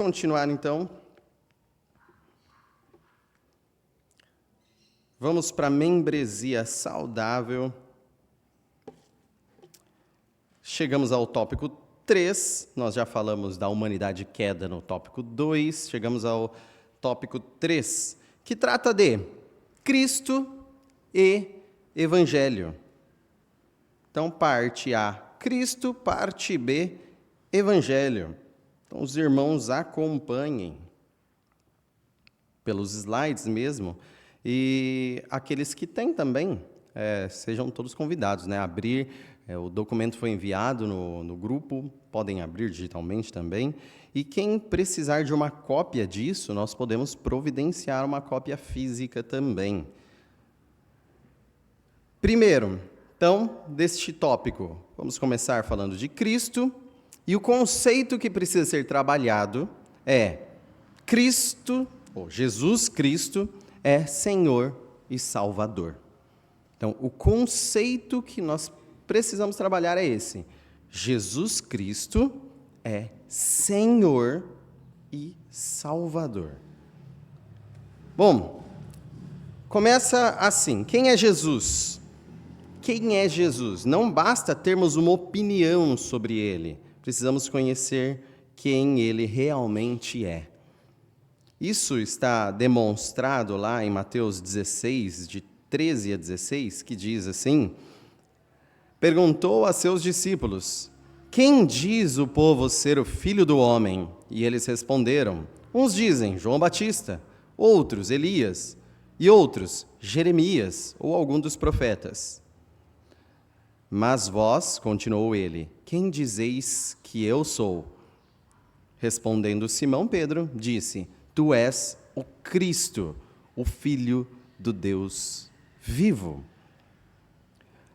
Continuar então. Vamos para a membresia saudável. Chegamos ao tópico 3. Nós já falamos da humanidade queda no tópico 2. Chegamos ao tópico 3, que trata de Cristo e Evangelho. Então, parte A, Cristo, parte B, Evangelho. Então, os irmãos acompanhem pelos slides mesmo, e aqueles que têm também, sejam todos convidados, né? Abrir, o documento foi enviado no grupo, podem abrir digitalmente também, e quem precisar de uma cópia disso, nós podemos providenciar uma cópia física também. Primeiro, então, deste tópico, vamos começar falando de Cristo. E o conceito que precisa ser trabalhado é Cristo, ou Jesus Cristo, é Senhor e Salvador. Então, o conceito que nós precisamos trabalhar é esse. Jesus Cristo é Senhor e Salvador. Bom, começa assim. Quem é Jesus? Quem é Jesus? Não basta termos uma opinião sobre ele. Precisamos conhecer quem ele realmente é. Isso está demonstrado lá em Mateus 16, de 13 a 16, que diz assim: perguntou a seus discípulos: quem diz o povo ser o Filho do Homem? E eles responderam: uns dizem João Batista, outros Elias, e outros Jeremias, ou algum dos profetas. Mas vós, continuou ele, quem dizeis que eu sou? Respondendo Simão Pedro, disse: tu és o Cristo, o Filho do Deus vivo.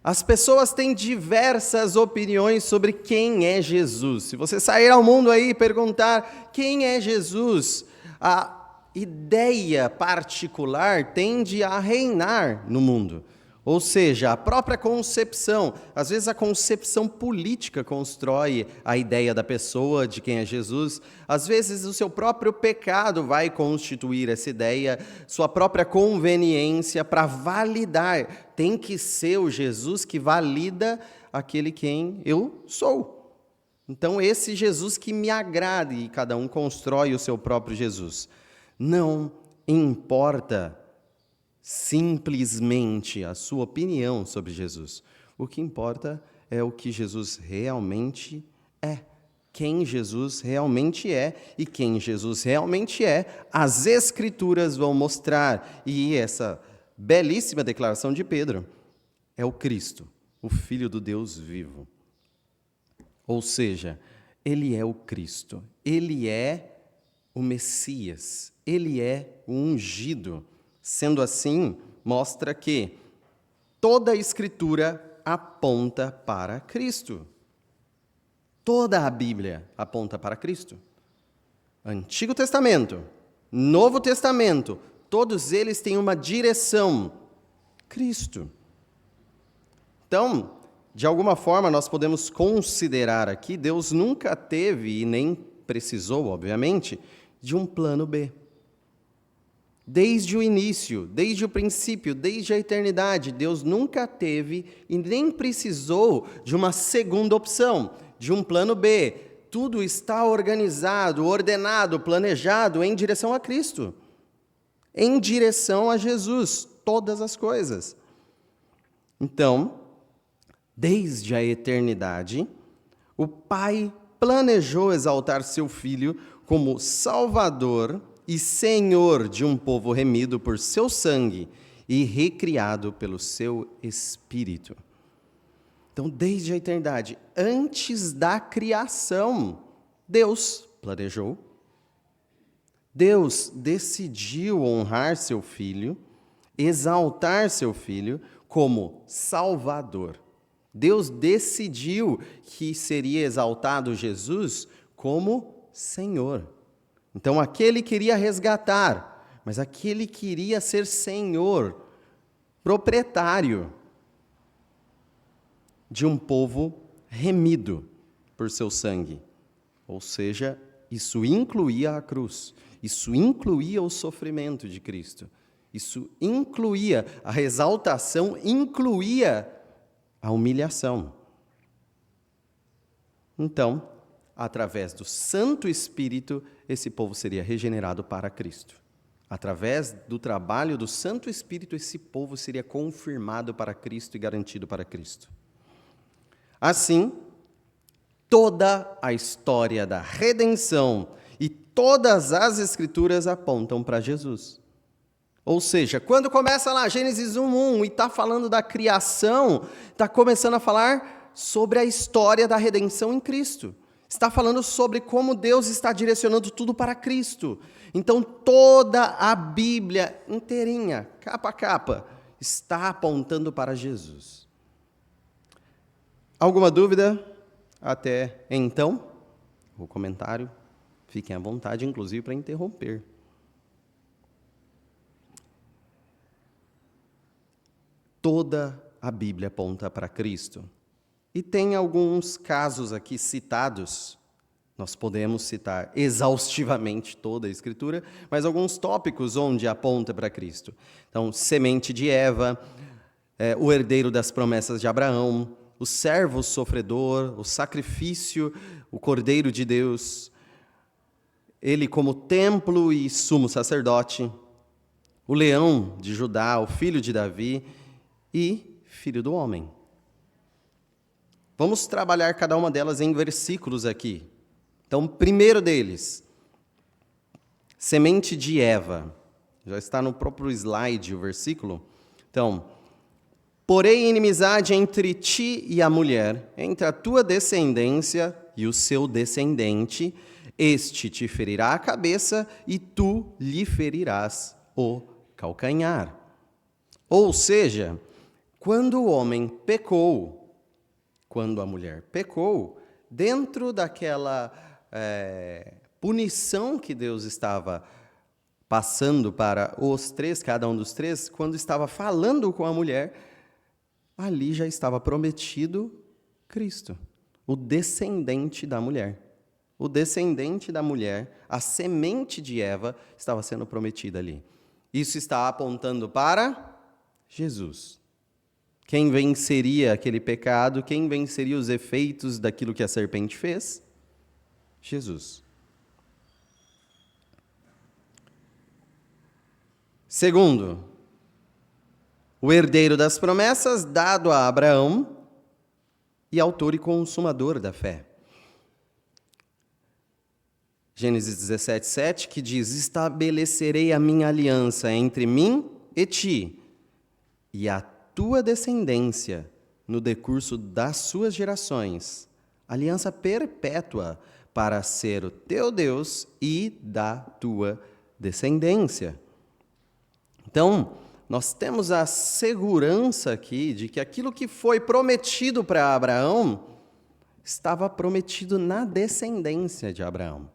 As pessoas têm diversas opiniões sobre quem é Jesus. Se você sair ao mundo aí e perguntar quem é Jesus, a ideia particular tende a reinar no mundo. Ou seja, a própria concepção, às vezes a concepção política constrói a ideia da pessoa, de quem é Jesus, às vezes o seu próprio pecado vai constituir essa ideia, sua própria conveniência para validar. Tem que ser o Jesus que valida aquele quem eu sou. Então, esse Jesus que me agrade, e cada um constrói o seu próprio Jesus. Não importa simplesmente a sua opinião sobre Jesus. O que importa é o que Jesus realmente é. Quem Jesus realmente é, e quem Jesus realmente é, as Escrituras vão mostrar. E essa belíssima declaração de Pedro é o Cristo, o Filho do Deus vivo. Ou seja, ele é o Cristo, ele é o Messias, ele é o ungido. Sendo assim, mostra que toda a Escritura aponta para Cristo. Toda a Bíblia aponta para Cristo. Antigo Testamento, Novo Testamento, todos eles têm uma direção: Cristo. Então, de alguma forma, nós podemos considerar aqui, Deus nunca teve, e nem precisou, obviamente, de um plano B. Desde o início, desde o princípio, desde a eternidade, Deus nunca teve e nem precisou de uma segunda opção, de um plano B. Tudo está organizado, ordenado, planejado em direção a Cristo, em direção a Jesus, todas as coisas. Então, desde a eternidade, o Pai planejou exaltar seu Filho como Salvador e Senhor de um povo remido por seu sangue e recriado pelo seu Espírito. Então, desde a eternidade, antes da criação, Deus planejou, Deus decidiu honrar seu Filho, exaltar seu Filho como Salvador. Deus decidiu que seria exaltado Jesus como Senhor. Então, aquele queria resgatar, mas aquele queria ser Senhor, proprietário de um povo remido por seu sangue, ou seja, Isso incluía a cruz. Isso incluía o sofrimento de Cristo. Isso incluía a exaltação, incluía a humilhação. Então, através do Santo Espírito, esse povo seria regenerado para Cristo. Através do trabalho do Santo Espírito, esse povo seria confirmado para Cristo e garantido para Cristo. Assim, toda a história da redenção e todas as Escrituras apontam para Jesus. Ou seja, quando começa lá Gênesis 1:1 e está falando da criação, está começando a falar sobre a história da redenção em Cristo. Está falando sobre como Deus está direcionando tudo para Cristo. Então, toda a Bíblia inteirinha, capa a capa, está apontando para Jesus. Alguma dúvida até então? O comentário, fiquem à vontade, inclusive, para interromper. Toda a Bíblia aponta para Cristo. E tem alguns casos aqui citados, nós podemos citar exaustivamente toda a Escritura, mas alguns tópicos onde aponta para Cristo. Então, semente de Eva, o herdeiro das promessas de Abraão, o servo sofredor, o sacrifício, o Cordeiro de Deus, ele como templo e sumo sacerdote, o leão de Judá, o filho de Davi e filho do homem. Vamos trabalhar cada uma delas em versículos aqui. Então, primeiro deles, semente de Eva. Já está no próprio slide o versículo. Então, porém inimizade entre ti e a mulher, entre a tua descendência e o seu descendente, este te ferirá a cabeça e tu lhe ferirás o calcanhar. Ou seja, quando o homem pecou, quando a mulher pecou, dentro daquela punição que Deus estava passando para os três, cada um dos três, quando estava falando com a mulher, ali já estava prometido Cristo, o descendente da mulher. O descendente da mulher, a semente de Eva, estava sendo prometida ali. Isso está apontando para Jesus. Quem venceria aquele pecado? Quem venceria os efeitos daquilo que a serpente fez? Jesus. Segundo, o herdeiro das promessas dado a Abraão e autor e consumador da fé. Gênesis 17:7, que diz: estabelecerei a minha aliança entre mim e ti, e a tua descendência no decurso das suas gerações, aliança perpétua para ser o teu Deus e da tua descendência. Então, nós temos a segurança aqui de que aquilo que foi prometido para Abraão estava prometido na descendência de Abraão.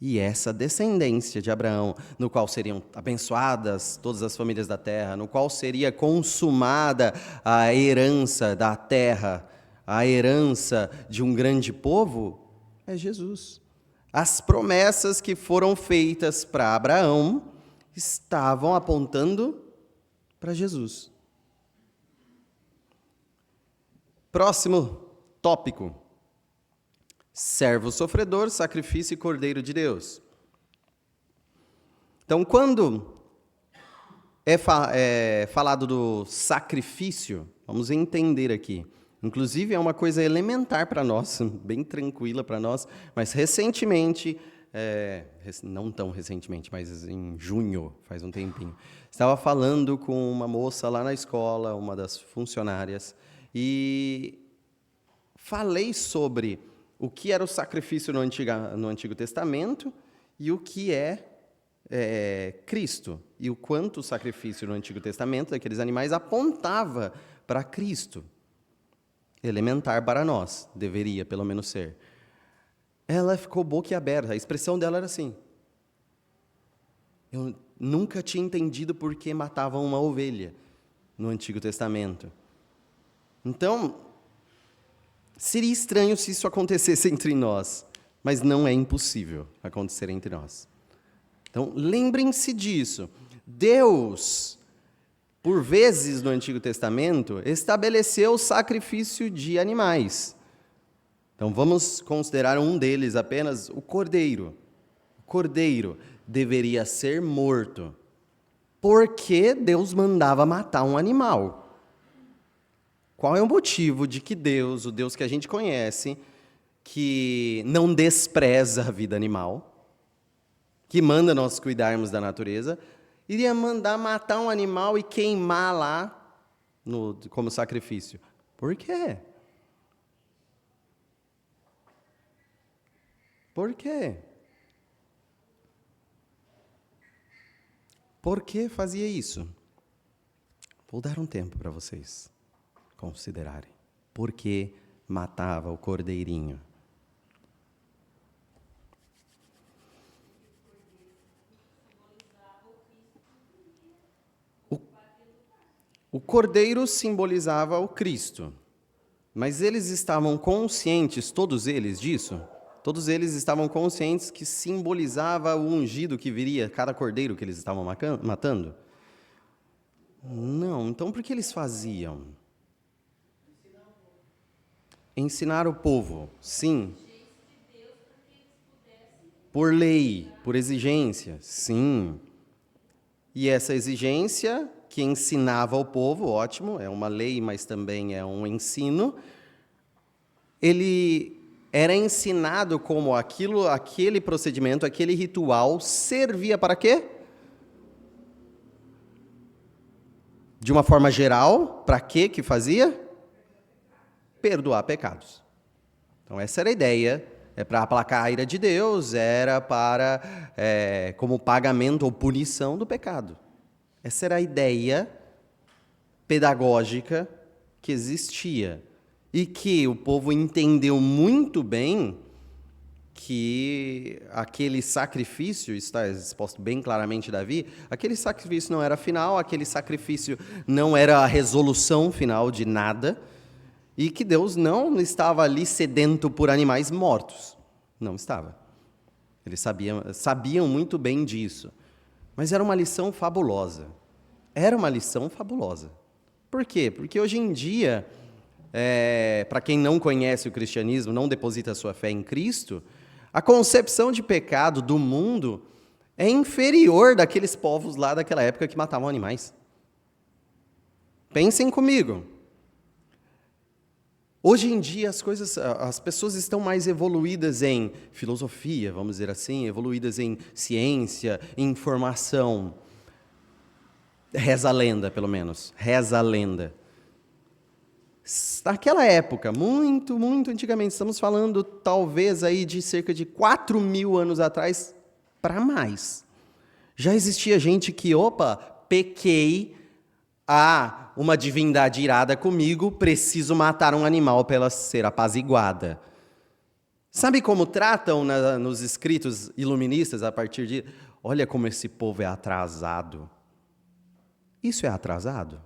E essa descendência de Abraão, no qual seriam abençoadas todas as famílias da terra, no qual seria consumada a herança da terra, a herança de um grande povo, é Jesus. As promessas que foram feitas para Abraão estavam apontando para Jesus. Próximo tópico. Servo sofredor, sacrifício e Cordeiro de Deus. Então, quando é falado do sacrifício, vamos entender aqui. Inclusive, é uma coisa elementar para nós, bem tranquila para nós, mas recentemente, não tão recentemente, mas em junho, faz um tempinho, estava falando com uma moça lá na escola, uma das funcionárias, e falei sobre o que era o sacrifício no Antigo Testamento e o que é Cristo. E o quanto o sacrifício no Antigo Testamento daqueles animais apontava para Cristo. Elementar para nós, deveria pelo menos ser. Ela ficou boquiaberta, a expressão dela era assim: eu nunca tinha entendido por que matavam uma ovelha no Antigo Testamento. Então, seria estranho se isso acontecesse entre nós, mas não é impossível acontecer entre nós. Então, lembrem-se disso. Deus, por vezes no Antigo Testamento, estabeleceu o sacrifício de animais. Então, vamos considerar um deles apenas, o cordeiro. O cordeiro deveria ser morto, porque Deus mandava matar um animal. Qual é o motivo de que Deus, o Deus que a gente conhece, que não despreza a vida animal, que manda nós cuidarmos da natureza, iria mandar matar um animal e queimar lá como sacrifício? Por quê? Por quê? Por que fazia isso? Vou dar um tempo para vocês considerarem. Por que matava o cordeirinho? O cordeiro simbolizava o Cristo, mas eles estavam conscientes, todos eles, disso? Todos eles estavam conscientes que simbolizava o ungido que viria, cada cordeiro que eles estavam matando? Não, então por que eles faziam? Ensinar o povo, sim. Por lei, por exigência, sim. E essa exigência que ensinava ao povo, ótimo, é uma lei, mas também é um ensino, ele era ensinado como aquele procedimento, aquele ritual servia para quê? De uma forma geral, para quê que fazia? Perdoar pecados. Então essa era a ideia, é para aplacar a ira de Deus, era para, como pagamento ou punição do pecado. Essa era a ideia pedagógica que existia e que o povo entendeu muito bem que aquele sacrifício, está exposto bem claramente em Davi, aquele sacrifício não era final, aquele sacrifício não era a resolução final de nada, e que Deus não estava ali sedento por animais mortos. Não estava. Eles sabiam muito bem disso. Mas era uma lição fabulosa. Era uma lição fabulosa. Por quê? Porque hoje em dia, para quem não conhece o cristianismo, não deposita sua fé em Cristo, a concepção de pecado do mundo é inferior daqueles povos lá daquela época que matavam animais. Pensem comigo. Hoje em dia as pessoas estão mais evoluídas em filosofia, vamos dizer assim, evoluídas em ciência, em informação. Reza a lenda, pelo menos. Reza a lenda. Naquela época, muito, muito antigamente, estamos falando talvez aí de cerca de 4.000 anos atrás para mais. Já existia gente que, pequei, uma divindade irada comigo, preciso matar um animal para ela ser apaziguada. Sabe como tratam nos escritos iluministas a partir de... Olha como esse povo é atrasado. Isso é atrasado?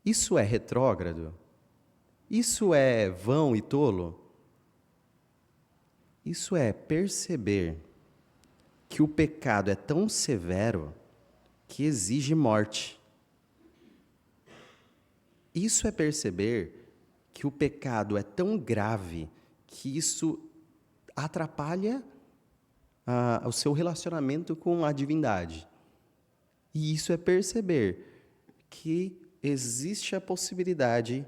Isso é retrógrado? Isso é vão e tolo? Isso é perceber que o pecado é tão severo que exige morte. Isso é perceber que o pecado é tão grave que isso atrapalha o seu relacionamento com a divindade. E isso é perceber que existe a possibilidade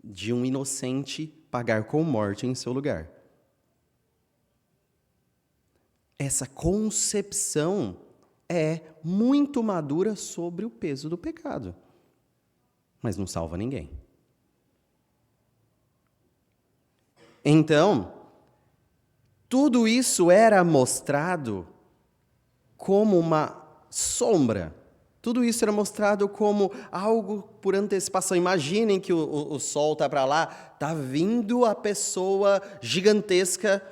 de um inocente pagar com morte em seu lugar. Essa concepção é muito madura sobre o peso do pecado, mas não salva ninguém. Então, tudo isso era mostrado como uma sombra. Tudo isso era mostrado como algo por antecipação. Imaginem que o sol está para lá, está vindo a pessoa gigantesca,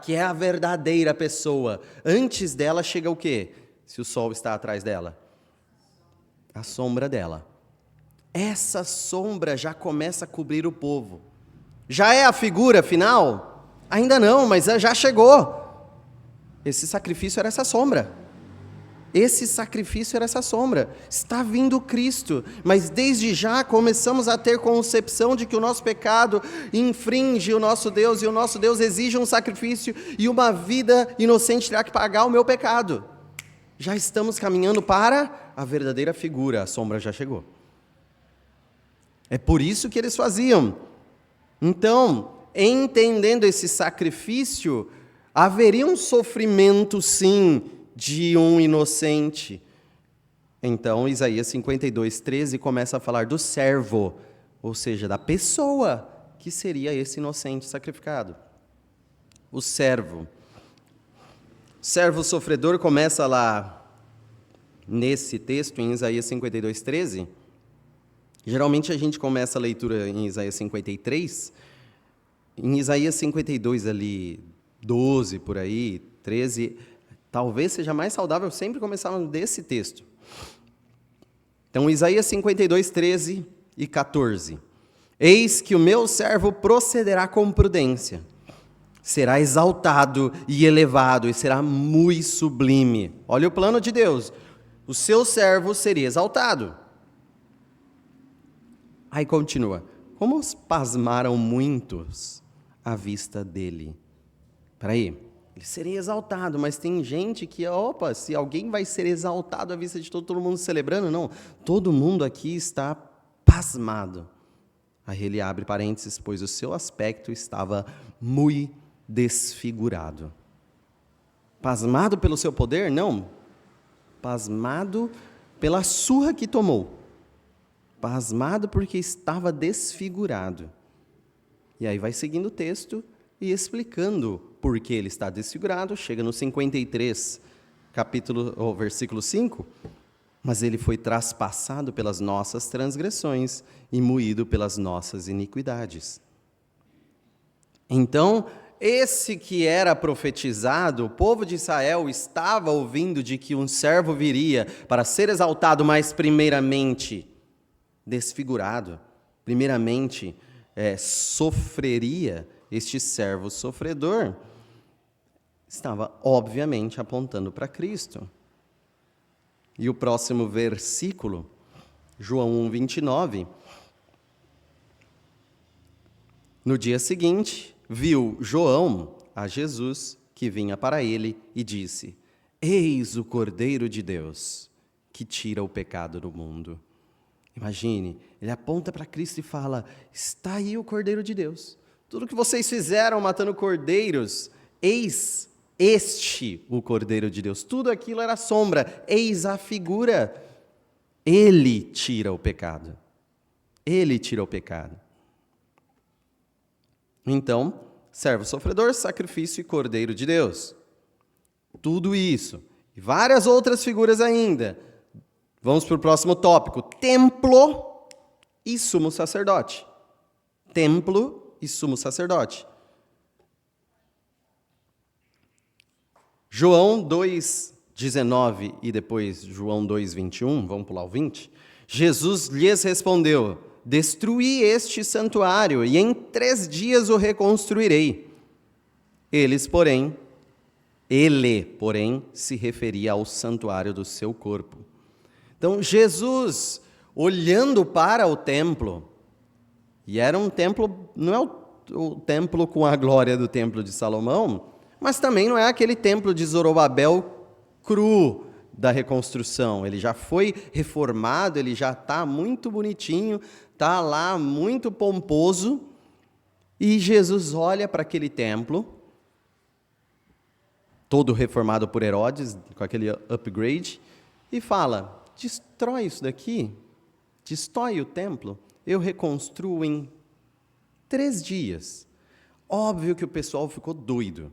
que é a verdadeira pessoa. Antes dela chega o quê? Se o sol está atrás dela? A sombra dela. Essa sombra já começa a cobrir o povo. Já é a figura final? Ainda não, mas já chegou. Esse sacrifício era essa sombra. Esse sacrifício era essa sombra. Está vindo Cristo, mas desde já começamos a ter concepção de que o nosso pecado infringe o nosso Deus, e o nosso Deus exige um sacrifício, e uma vida inocente terá que pagar o meu pecado. Já estamos caminhando para a verdadeira figura, a sombra já chegou. É por isso que eles faziam. Então, entendendo esse sacrifício, haveria um sofrimento, sim, de um inocente. Então, Isaías 52:13 começa a falar do servo, ou seja, da pessoa que seria esse inocente sacrificado. O servo. Servo sofredor começa lá nesse texto, em Isaías 52:13. Geralmente a gente começa a leitura em Isaías 53. Em Isaías 52 ali, 12 por aí, 13, talvez seja mais saudável sempre começar desse texto. Então, Isaías 52, 13 e 14. Eis que o meu servo procederá com prudência, será exaltado e elevado, e será muito sublime. Olha o plano de Deus. O seu servo seria exaltado. Aí continua. Como pasmaram muitos à vista dele. Espera aí. Ele seria exaltado, mas tem gente que, opa, se alguém vai ser exaltado à vista de todo mundo celebrando, não. Todo mundo aqui está pasmado. Aí ele abre parênteses, pois o seu aspecto estava muito desfigurado. Pasmado pelo seu poder? Não. Pasmado pela surra que tomou. Pasmado porque estava desfigurado. E aí vai seguindo o texto e explicando por que ele está desfigurado. Chega no 53, versículo 5. Mas ele foi traspassado pelas nossas transgressões e moído pelas nossas iniquidades. Então, esse que era profetizado, o povo de Israel estava ouvindo de que um servo viria para ser exaltado, mas primeiramente desfigurado, primeiramente sofreria este servo sofredor, estava obviamente apontando para Cristo. E o próximo versículo, João 1:29, no dia seguinte, viu João a Jesus que vinha para ele e disse: Eis o Cordeiro de Deus que tira o pecado do mundo. Imagine, ele aponta para Cristo e fala: está aí o Cordeiro de Deus. Tudo que vocês fizeram matando cordeiros, eis este o Cordeiro de Deus. Tudo aquilo era sombra, eis a figura. Ele tira o pecado. Ele tira o pecado. Então, servo sofredor, sacrifício e Cordeiro de Deus. Tudo isso. E várias outras figuras ainda. Vamos para o próximo tópico. Templo e sumo sacerdote. Templo e sumo sacerdote. João 2:19 e depois João 2:21, vamos pular o 20. Jesus lhes respondeu: destruí este santuário e em 3 dias o reconstruirei. Ele, porém, se referia ao santuário do seu corpo. Então, Jesus, olhando para o templo, e era um templo, não é o templo com a glória do templo de Salomão, mas também não é aquele templo de Zorobabel cru da reconstrução. Ele já foi reformado, ele já está muito bonitinho, está lá muito pomposo, e Jesus olha para aquele templo, todo reformado por Herodes, com aquele upgrade, e fala: destrói isso daqui, destrói o templo, eu reconstruo em 3 dias. Óbvio que o pessoal ficou doido.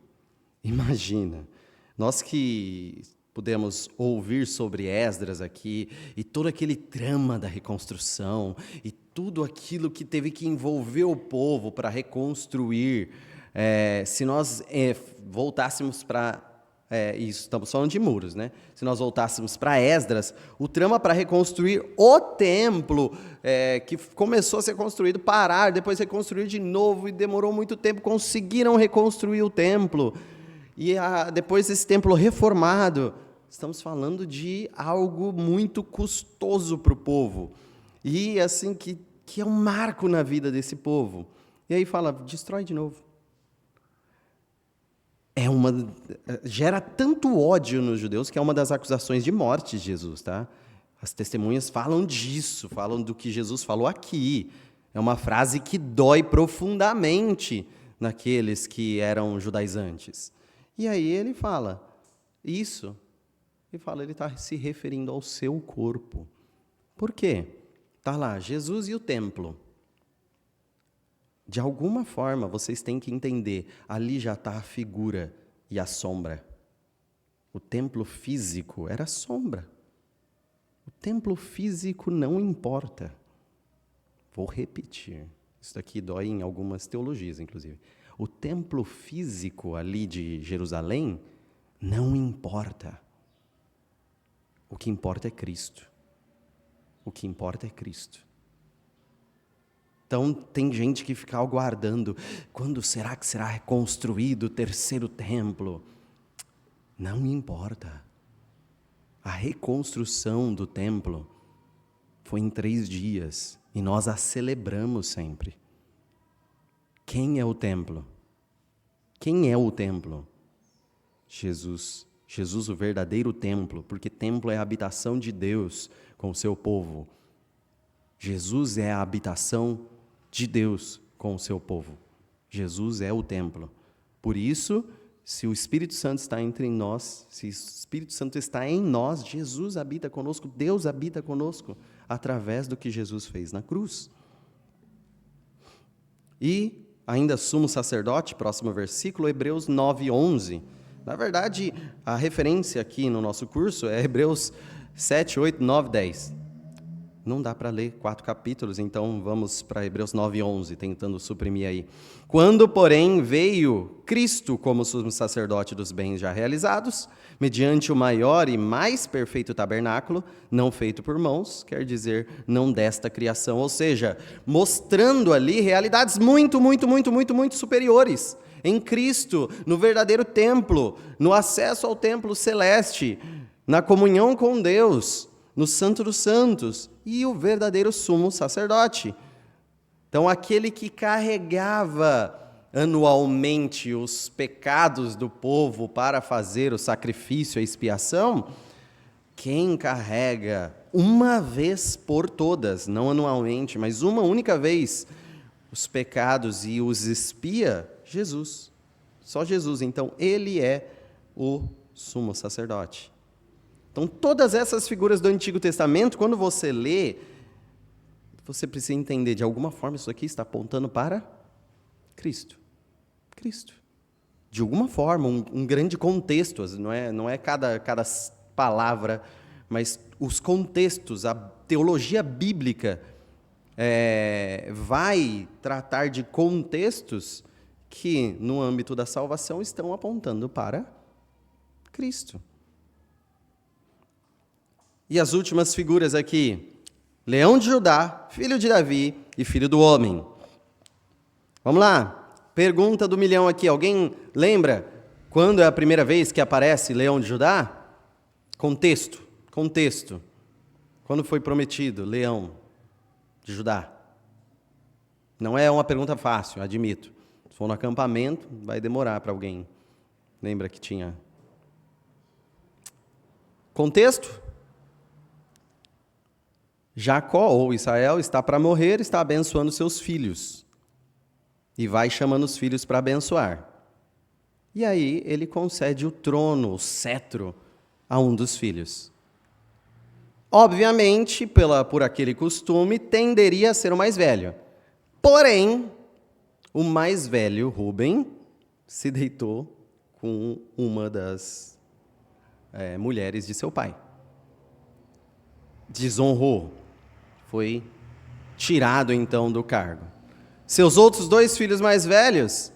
Imagina, nós que pudemos ouvir sobre Esdras aqui, e todo aquele trama da reconstrução, e tudo aquilo que teve que envolver o povo para reconstruir, se nós voltássemos para isso estamos falando de muros, né? Se nós voltássemos para Esdras, o trama para reconstruir o templo, que começou a ser construído, parar, depois reconstruir de novo, e demorou muito tempo, conseguiram reconstruir o templo. E depois desse templo reformado, estamos falando de algo muito custoso para o povo. E assim, que é um marco na vida desse povo. E aí fala, destrói de novo. Gera tanto ódio nos judeus que é uma das acusações de morte de Jesus, tá? As testemunhas falam disso, falam do que Jesus falou aqui. É uma frase que dói profundamente naqueles que eram judaizantes. E aí ele fala isso. Ele está se referindo ao seu corpo. Por quê? Está lá, Jesus e o templo. De alguma forma, vocês têm que entender, ali já está a figura e a sombra. O templo físico era sombra. O templo físico não importa. Vou repetir. Isso daqui dói em algumas teologias, inclusive. O templo físico ali de Jerusalém não importa. O que importa é Cristo. O que importa é Cristo. Então, tem gente que fica aguardando, quando será que será reconstruído o terceiro templo? Não importa. A reconstrução do templo foi em 3 dias, e nós a celebramos sempre. Quem é o templo? Quem é o templo? Jesus. Jesus, o verdadeiro templo, porque templo é a habitação de Deus com o seu povo. Jesus é a habitação de Deus com o seu povo. Jesus é o templo. Por isso, se o Espírito Santo está entre nós, se o Espírito Santo está em nós, Jesus habita conosco, Deus habita conosco, através do que Jesus fez na cruz. E, ainda sumo sacerdote, próximo versículo, Hebreus 9:11. Na verdade, a referência aqui no nosso curso é Hebreus 7, 8, 9, 10. Não dá para ler 4 capítulos, então vamos para Hebreus 9:11, tentando suprimir aí. Quando, porém, veio Cristo como sumo sacerdote dos bens já realizados, mediante o maior e mais perfeito tabernáculo, não feito por mãos, quer dizer, não desta criação, ou seja, mostrando ali realidades muito superiores. Em Cristo, no verdadeiro templo, no acesso ao templo celeste, na comunhão com Deus, no Santo dos Santos, e o verdadeiro sumo sacerdote. Então, aquele que carregava anualmente os pecados do povo para fazer o sacrifício, a expiação, quem carrega uma vez por todas, não anualmente, mas uma única vez, os pecados e os expia, Jesus. Só Jesus. Então, ele é o sumo sacerdote. Então, todas essas figuras do Antigo Testamento, quando você lê, você precisa entender, de alguma forma, isso aqui está apontando para Cristo. Cristo. De alguma forma, um grande contexto, não é cada palavra, mas os contextos, a teologia bíblica vai tratar de contextos que, no âmbito da salvação, estão apontando para Cristo. E as últimas figuras aqui, Leão de Judá, filho de Davi e filho do homem. Vamos lá, pergunta do milhão aqui, alguém lembra quando é a primeira vez que aparece Leão de Judá? Contexto. Quando foi prometido Leão de Judá? Não é uma pergunta fácil, admito. Se for no acampamento, vai demorar para alguém. Lembra que tinha contexto? Jacó, ou Israel, está para morrer, está abençoando seus filhos. E vai chamando os filhos para abençoar. E aí ele concede o trono, o cetro, a um dos filhos. Obviamente, por aquele costume, tenderia a ser o mais velho. Porém, o mais velho, Rúben, se deitou com uma das mulheres de seu pai. Desonrou. Foi tirado, então, do cargo. Seus outros 2 filhos mais velhos,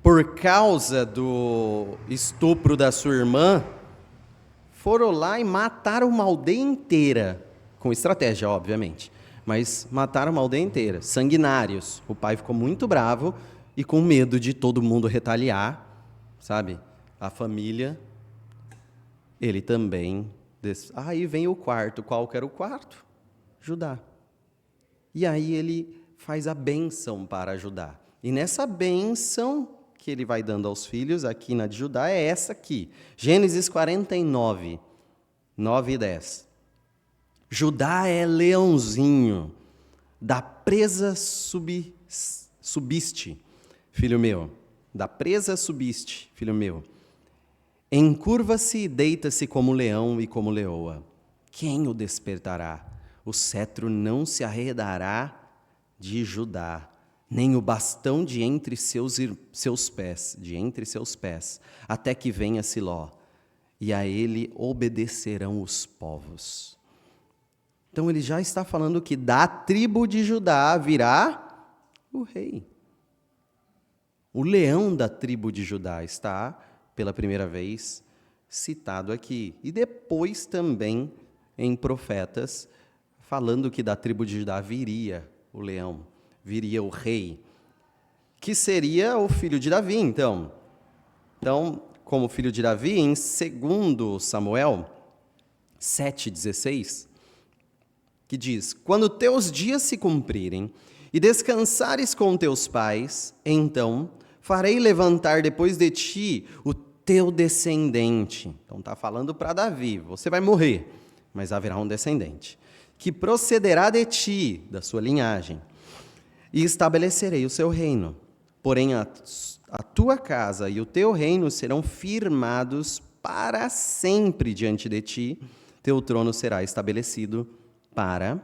por causa do estupro da sua irmã, foram lá e mataram uma aldeia inteira, com estratégia, obviamente, mas mataram uma aldeia inteira, sanguinários. O pai ficou muito bravo e com medo de todo mundo retaliar, sabe? A família, ele também... Aí vem o quarto. Qual que era o quarto? Judá. E aí ele faz a bênção para Judá. E nessa bênção que ele vai dando aos filhos, aqui na de Judá, é essa aqui. Gênesis 49, 9 e 10. Judá é leãozinho, da presa subiste, filho meu. Da presa subiste, filho meu. Encurva-se e deita-se como leão e como leoa. Quem o despertará? O cetro não se arredará de Judá, nem o bastão de entre seus pés, até que venha Siló, e a ele obedecerão os povos. Então ele já está falando que da tribo de Judá virá o rei. O leão da tribo de Judá está, pela primeira vez, citado aqui. E depois também em Profetas, falando que da tribo de Judá viria o leão, viria o rei, que seria o filho de Davi, então. Então, como filho de Davi, em 2 Samuel 7,16, que diz: quando teus dias se cumprirem e descansares com teus pais, então farei levantar depois de ti o teu descendente. Então está falando para Davi, você vai morrer, mas haverá um descendente, que procederá de ti, da sua linhagem, e estabelecerei o seu reino. Porém, a tua casa e o teu reino serão firmados para sempre diante de ti, teu trono será estabelecido para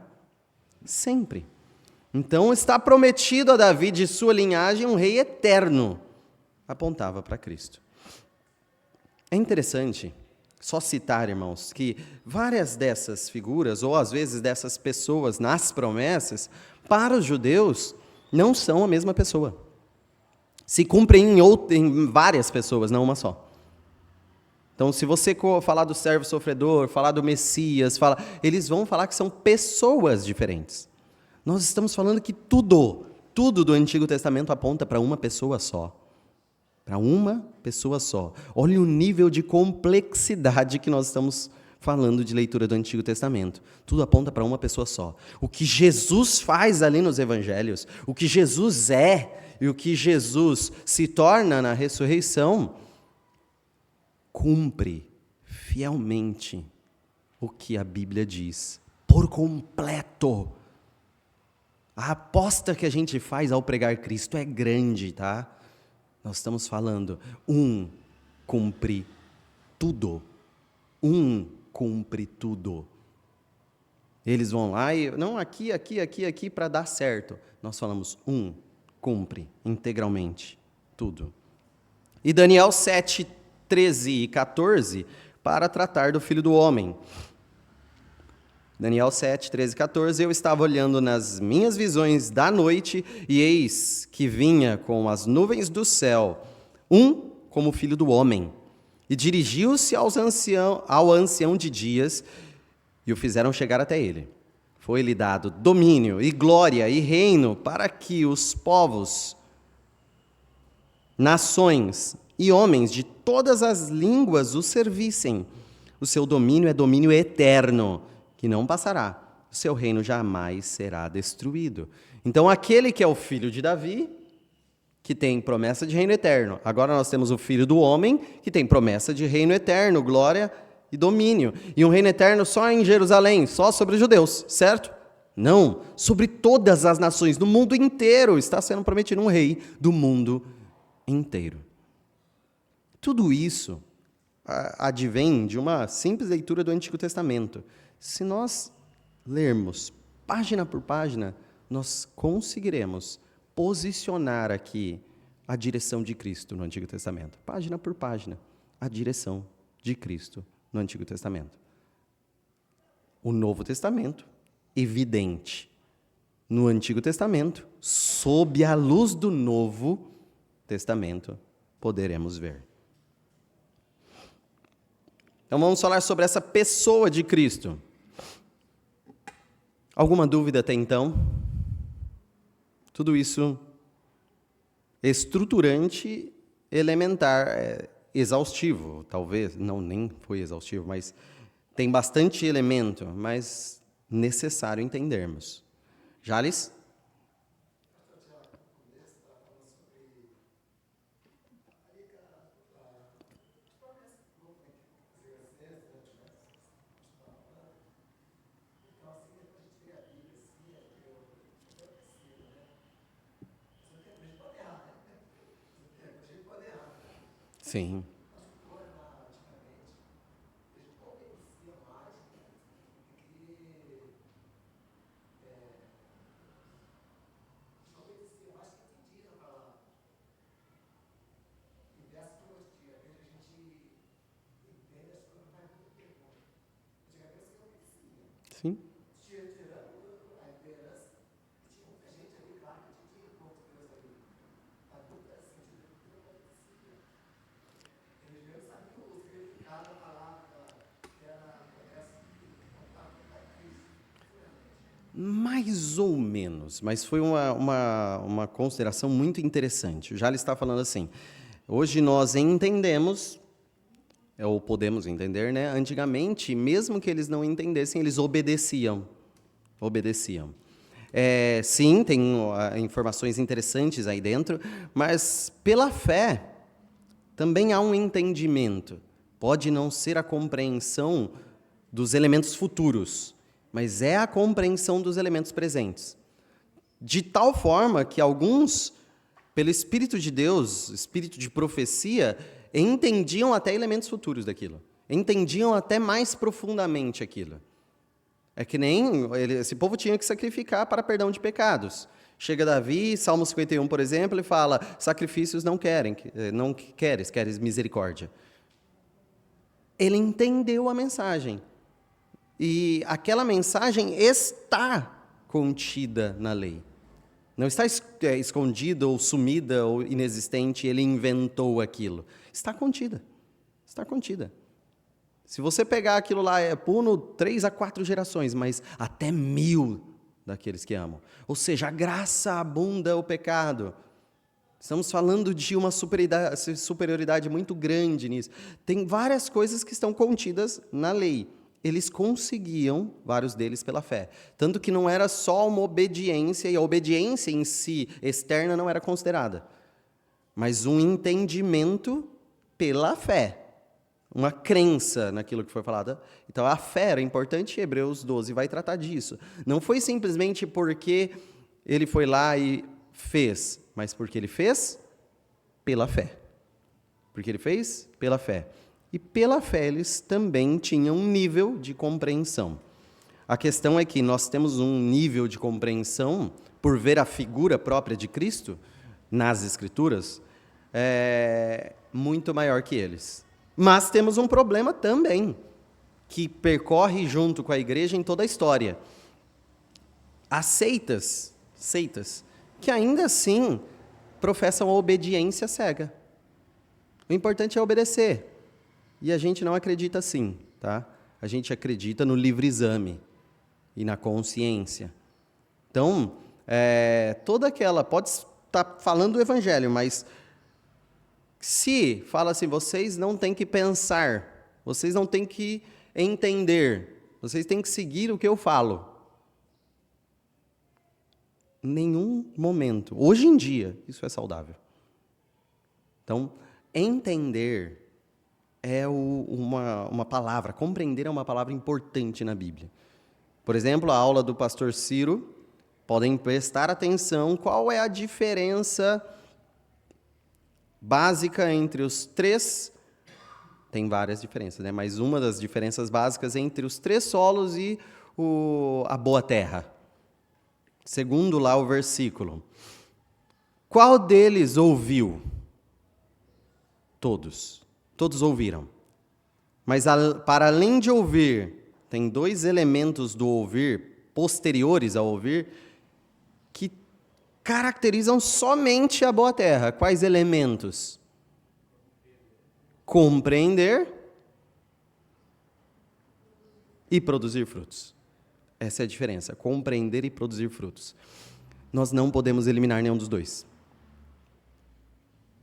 sempre. Então está prometido a Davi de sua linhagem um rei eterno. Apontava para Cristo. É interessante só citar, irmãos, que várias dessas figuras, ou às vezes dessas pessoas nas promessas, para os judeus, não são a mesma pessoa. Se cumprem em várias pessoas, não uma só. Então, se você falar do servo sofredor, falar do Messias, eles vão falar que são pessoas diferentes. Nós estamos falando que tudo do Antigo Testamento aponta para uma pessoa só. Para uma pessoa só. Olha o nível de complexidade que nós estamos falando de leitura do Antigo Testamento. Tudo aponta para uma pessoa só. O que Jesus faz ali nos Evangelhos, o que Jesus é e o que Jesus se torna na ressurreição, cumpre fielmente o que a Bíblia diz, por completo. A aposta que a gente faz ao pregar Cristo é grande, tá? Nós estamos falando, cumpre tudo. Cumpre tudo. Eles vão lá e, não, aqui, para dar certo. Nós falamos, cumpre integralmente tudo. E Daniel 7, 13 e 14, para tratar do Filho do Homem. Daniel 7, 13 e 14, eu estava olhando nas minhas visões da noite, e eis que vinha com as nuvens do céu, como Filho do Homem, e dirigiu-se ao ancião de dias, e o fizeram chegar até ele. Foi-lhe dado domínio e glória e reino para que os povos, nações e homens de todas as línguas o servissem. O seu domínio é domínio eterno, que não passará. O seu reino jamais será destruído. Então, aquele que é o filho de Davi, que tem promessa de reino eterno. Agora nós temos o Filho do Homem, que tem promessa de reino eterno, glória e domínio. E um reino eterno só em Jerusalém, só sobre os judeus, certo? Não, sobre todas as nações do mundo inteiro está sendo prometido um rei do mundo inteiro. Tudo isso advém de uma simples leitura do Antigo Testamento. Se nós lermos página por página, nós conseguiremos posicionar aqui a direção de Cristo no Antigo Testamento. Página por página, a direção de Cristo no Antigo Testamento. O Novo Testamento, evidente. No Antigo Testamento, sob a luz do Novo Testamento, poderemos ver. Então vamos falar sobre essa pessoa de Cristo. Alguma dúvida até então? Tudo isso estruturante, elementar, exaustivo, talvez, não, nem foi exaustivo, mas tem bastante elemento, mas necessário entendermos. Jales? Sim. Sim. Mais ou menos, mas foi uma consideração muito interessante. O Jales está falando assim, hoje nós entendemos, ou podemos entender, né? Antigamente, mesmo que eles não entendessem, eles obedeciam. Sim, tem informações interessantes aí dentro, mas pela fé também há um entendimento. Pode não ser a compreensão dos elementos futuros, mas é a compreensão dos elementos presentes. De tal forma que alguns, pelo Espírito de Deus, Espírito de profecia, entendiam até elementos futuros daquilo. Entendiam até mais profundamente aquilo. É que nem esse povo tinha que sacrificar para perdão de pecados. Chega Davi, Salmo 51, por exemplo, e fala, sacrifícios não queres misericórdia. Ele entendeu a mensagem. E aquela mensagem está contida na lei. Não está escondida ou sumida ou inexistente, ele inventou aquilo. Está contida. Se você pegar aquilo lá, puno 3 a 4 gerações, mas até 1000 daqueles que amam. Ou seja, a graça abunda o pecado. Estamos falando de uma superioridade muito grande nisso. Tem várias coisas que estão contidas na lei. Eles conseguiam, vários deles, pela fé. Tanto que não era só uma obediência, e a obediência em si, externa, não era considerada. Mas um entendimento pela fé. Uma crença naquilo que foi falado. Então, a fé era importante, Hebreus 12 vai tratar disso. Não foi simplesmente porque ele foi lá e fez, mas porque ele fez pela fé. Porque ele fez pela fé. E pela fé eles também tinham um nível de compreensão. A questão é que nós temos um nível de compreensão, por ver a figura própria de Cristo nas Escrituras, muito maior que eles. Mas temos um problema também, que percorre junto com a igreja em toda a história. As seitas, que ainda assim professam a obediência cega. O importante é obedecer. E a gente não acredita assim, tá? A gente acredita no livre exame e na consciência. Então, toda aquela... Pode estar falando do evangelho, mas se fala assim, vocês não têm que pensar, vocês não têm que entender, vocês têm que seguir o que eu falo. Em nenhum momento, hoje em dia, isso é saudável. Então, entender é uma palavra, compreender é uma palavra importante na Bíblia. Por exemplo, a aula do pastor Ciro, podem prestar atenção qual é a diferença básica entre os 3, tem várias diferenças, né? Mas uma das diferenças básicas entre os 3 solos e a boa terra. Segundo lá o versículo. Qual deles ouviu? Todos. Todos ouviram. Mas para além de ouvir, tem 2 elementos do ouvir, posteriores ao ouvir, que caracterizam somente a boa terra. Quais elementos? compreender e produzir frutos. Essa é a diferença, compreender e produzir frutos. Nós não podemos eliminar nenhum dos dois.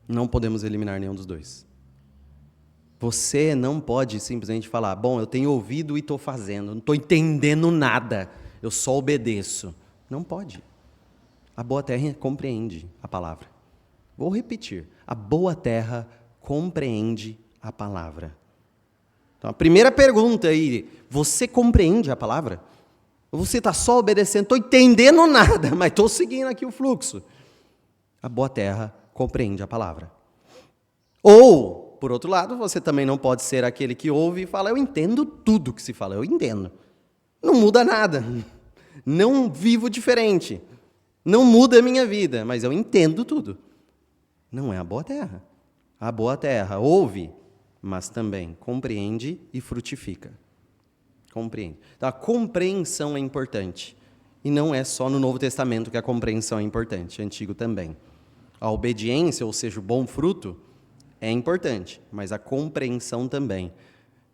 Não podemos eliminar nenhum dos dois. Você não pode simplesmente falar, bom, eu tenho ouvido e estou fazendo, não estou entendendo nada, eu só obedeço. Não pode. A boa terra compreende a palavra. Vou repetir, a boa terra compreende a palavra. Então, a primeira pergunta aí, você compreende a palavra? Ou você está só obedecendo, estou entendendo nada, mas estou seguindo aqui o fluxo. A boa terra compreende a palavra. Ou, por outro lado, você também não pode ser aquele que ouve e fala, eu entendo tudo que se fala, eu entendo. Não muda nada. Não vivo diferente. Não muda a minha vida, mas eu entendo tudo. Não é a boa terra. A boa terra ouve, mas também compreende e frutifica. Compreende. Então, a compreensão é importante. E não é só no Novo Testamento que a compreensão é importante, Antigo também. A obediência, ou seja, o bom fruto, é importante, mas a compreensão também.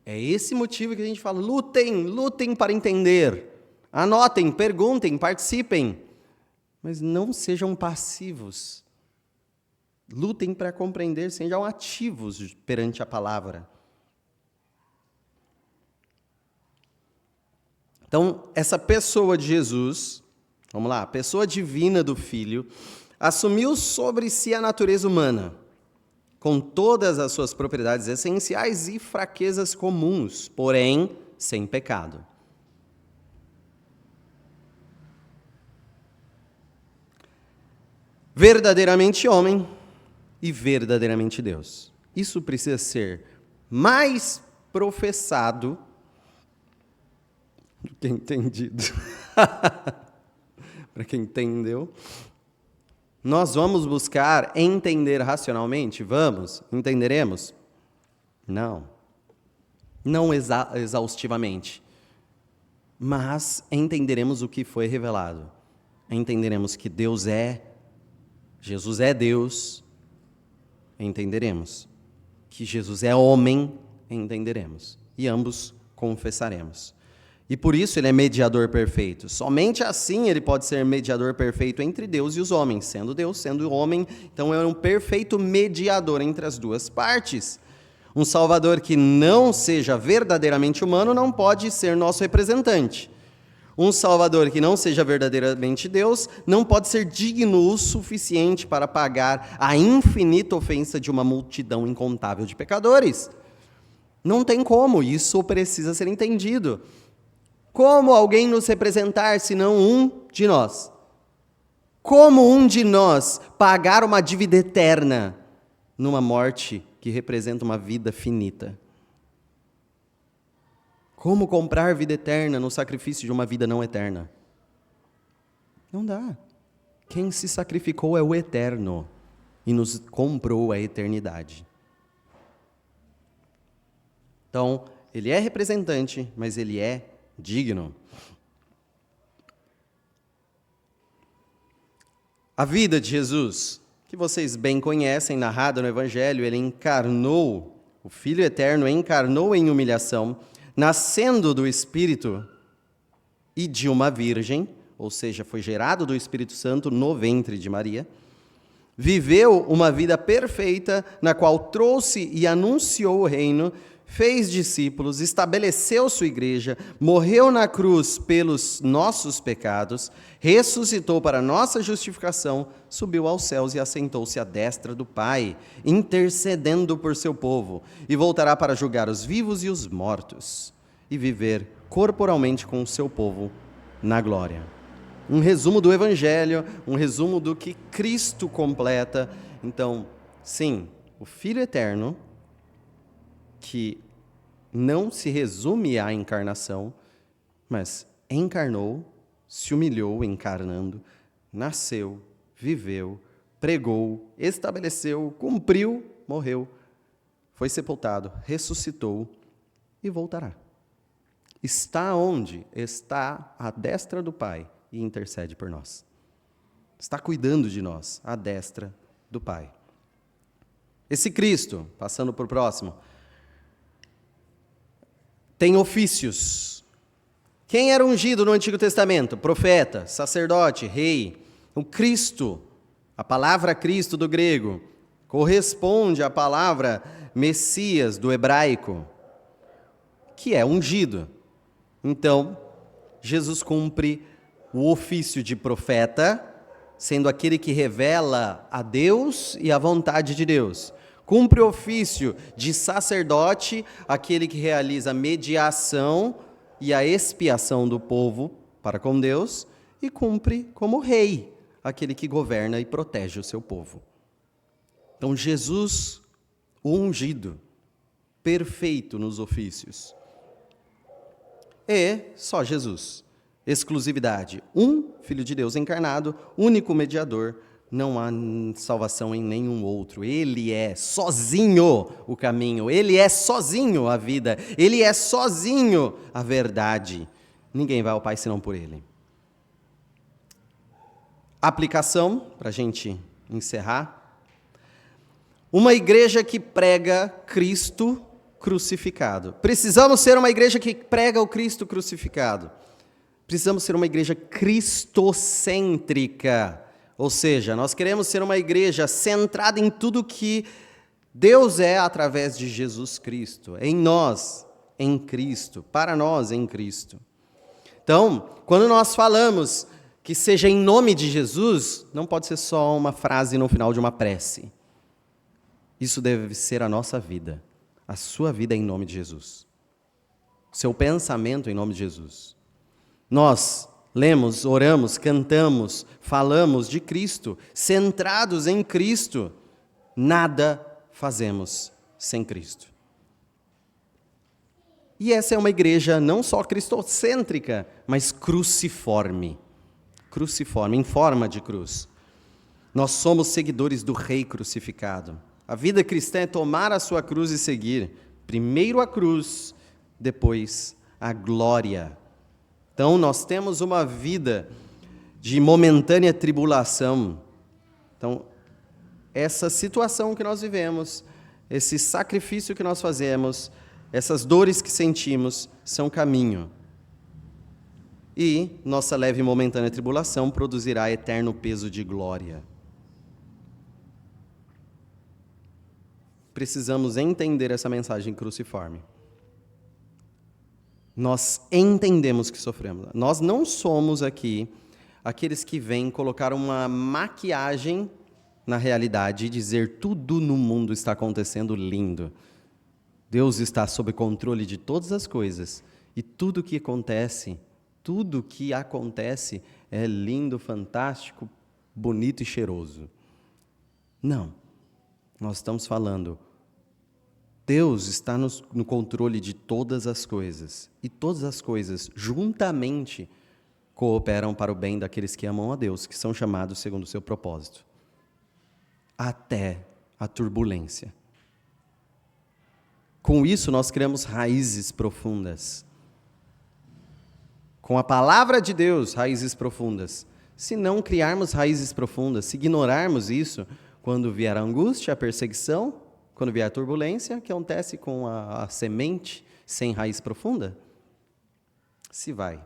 É esse motivo que a gente fala, lutem para entender. Anotem, perguntem, participem. Mas não sejam passivos. Lutem para compreender, sejam ativos perante a palavra. Então, essa pessoa de Jesus, vamos lá, a pessoa divina do Filho, assumiu sobre si a natureza humana, com todas as suas propriedades essenciais e fraquezas comuns, porém sem pecado. Verdadeiramente homem e verdadeiramente Deus. Isso precisa ser mais professado do que entendido. Para quem entendeu. Nós vamos buscar entender racionalmente? Vamos? Entenderemos? Não. Não exaustivamente. Mas entenderemos o que foi revelado. Entenderemos que Deus é, Jesus é Deus. Entenderemos. Que Jesus é homem. Entenderemos. E ambos confessaremos. E por isso ele é mediador perfeito. Somente assim ele pode ser mediador perfeito entre Deus e os homens. Sendo Deus, sendo homem, então é um perfeito mediador entre as duas partes. Um Salvador que não seja verdadeiramente humano não pode ser nosso representante. Um Salvador que não seja verdadeiramente Deus não pode ser digno o suficiente para pagar a infinita ofensa de uma multidão incontável de pecadores. Não tem como, isso precisa ser entendido. Como alguém nos representar, senão um de nós? Como um de nós pagar uma dívida eterna numa morte que representa uma vida finita? Como comprar vida eterna no sacrifício de uma vida não eterna? Não dá. Quem se sacrificou é o eterno e nos comprou a eternidade. Então, ele é representante, mas ele é digno. A vida de Jesus, que vocês bem conhecem, narrada no Evangelho, ele encarnou, o Filho Eterno encarnou em humilhação, nascendo do Espírito e de uma virgem, ou seja, foi gerado do Espírito Santo no ventre de Maria, viveu uma vida perfeita, na qual trouxe e anunciou o reino, fez discípulos, estabeleceu sua igreja, morreu na cruz pelos nossos pecados, ressuscitou para nossa justificação, subiu aos céus e assentou-se à destra do Pai, intercedendo por seu povo, e voltará para julgar os vivos e os mortos, e viver corporalmente com o seu povo na glória. Um resumo do Evangelho, um resumo do que Cristo completa. Então, sim, o Filho Eterno, que não se resume à encarnação, mas encarnou, se humilhou encarnando, nasceu, viveu, pregou, estabeleceu, cumpriu, morreu, foi sepultado, ressuscitou e voltará. Está onde? Está à destra do Pai e intercede por nós. Está cuidando de nós, à destra do Pai. Esse Cristo, passando para o próximo, tem ofícios. Quem era ungido no Antigo Testamento? Profeta, sacerdote, rei. O Cristo, a palavra Cristo do grego, corresponde à palavra Messias do hebraico, que é ungido. Então, Jesus cumpre o ofício de profeta, sendo aquele que revela a Deus e a vontade de Deus. Cumpre o ofício de sacerdote, aquele que realiza a mediação e a expiação do povo para com Deus, e cumpre como rei, aquele que governa e protege o seu povo. Então, Jesus, o ungido, perfeito nos ofícios. E só Jesus. Exclusividade. Um Filho de Deus encarnado, único mediador, não há salvação em nenhum outro. Ele é sozinho o caminho, ele é sozinho a vida, ele é sozinho a verdade. Ninguém vai ao Pai senão por ele. Aplicação, para a gente encerrar. Uma igreja que prega Cristo crucificado. Precisamos ser uma igreja que prega o Cristo crucificado. Precisamos ser uma igreja cristocêntrica. Ou seja, nós queremos ser uma igreja centrada em tudo que Deus é através de Jesus Cristo. Em nós, em Cristo. Para nós, em Cristo. Então, quando nós falamos que seja em nome de Jesus, não pode ser só uma frase no final de uma prece. Isso deve ser a nossa vida. A sua vida é em nome de Jesus. Seu pensamento em nome de Jesus. Nós lemos, oramos, cantamos, falamos de Cristo, centrados em Cristo. Nada fazemos sem Cristo. E essa é uma igreja não só cristocêntrica, mas cruciforme. Cruciforme, em forma de cruz. Nós somos seguidores do Rei crucificado. A vida cristã é tomar a sua cruz e seguir. Primeiro a cruz, depois a glória. Então, nós temos uma vida de momentânea tribulação. Então, essa situação que nós vivemos, esse sacrifício que nós fazemos, essas dores que sentimos, são caminho. E nossa leve e momentânea tribulação produzirá eterno peso de glória. Precisamos entender essa mensagem cruciforme. Nós entendemos que sofremos. Nós não somos aqui aqueles que vêm colocar uma maquiagem na realidade e dizer tudo no mundo está acontecendo lindo. Deus está sob controle de todas as coisas e tudo que acontece é lindo, fantástico, bonito e cheiroso. Não. Nós estamos falando, Deus está no controle de todas as coisas. E todas as coisas, juntamente, cooperam para o bem daqueles que amam a Deus, que são chamados segundo o seu propósito. Até a turbulência. Com isso, nós criamos raízes profundas. Com a palavra de Deus, raízes profundas. Se não criarmos raízes profundas, se ignorarmos isso, quando vier a angústia, a perseguição, quando vier a turbulência, o que acontece com a semente sem raiz profunda? Se vai.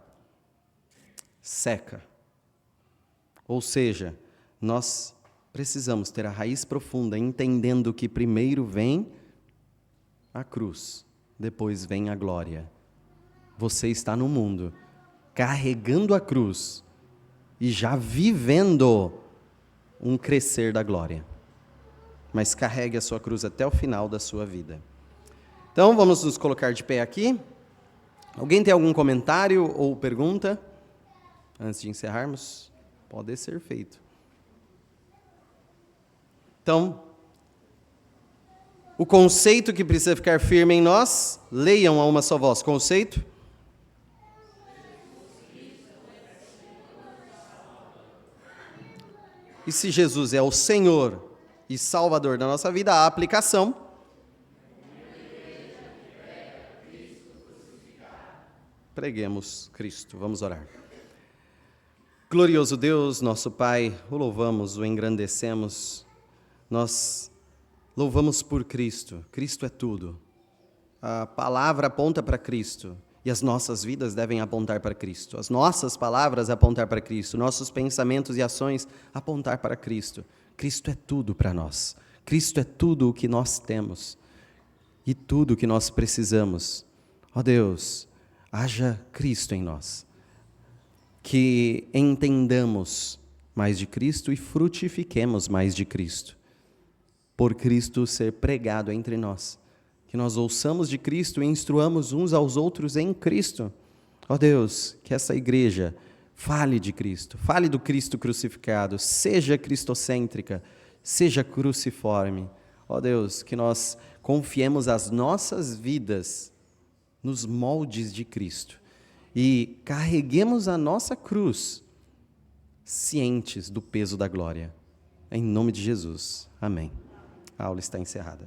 Seca. Ou seja, nós precisamos ter a raiz profunda, entendendo que primeiro vem a cruz, depois vem a glória. Você está no mundo, carregando a cruz e já vivendo um crescer da glória. Mas carregue a sua cruz até o final da sua vida. Então, vamos nos colocar de pé aqui. Alguém tem algum comentário ou pergunta? Antes de encerrarmos, pode ser feito. Então, o conceito que precisa ficar firme em nós, leiam a uma só voz. Conceito? E se Jesus é o Senhor e Salvador da nossa vida, a aplicação. Preguemos Cristo. Vamos orar. Glorioso Deus, nosso Pai, o louvamos, o engrandecemos. Nós Louvamos por Cristo. Cristo é tudo. A palavra aponta para Cristo e as nossas vidas devem apontar para Cristo. As nossas palavras apontar para Cristo, nossos pensamentos e ações apontar para Cristo. Cristo é tudo para nós. Cristo é tudo o que nós temos e tudo o que nós precisamos. Ó Deus, haja Cristo em nós. Que entendamos mais de Cristo e frutifiquemos mais de Cristo. Por Cristo ser pregado entre nós. Que nós ouçamos de Cristo e instruamos uns aos outros em Cristo. Ó Deus, que essa igreja fale de Cristo, fale do Cristo crucificado, seja cristocêntrica, seja cruciforme. Ó Deus, que nós confiemos as nossas vidas nos moldes de Cristo e carreguemos a nossa cruz cientes do peso da glória. Em nome de Jesus. Amém. A aula está encerrada.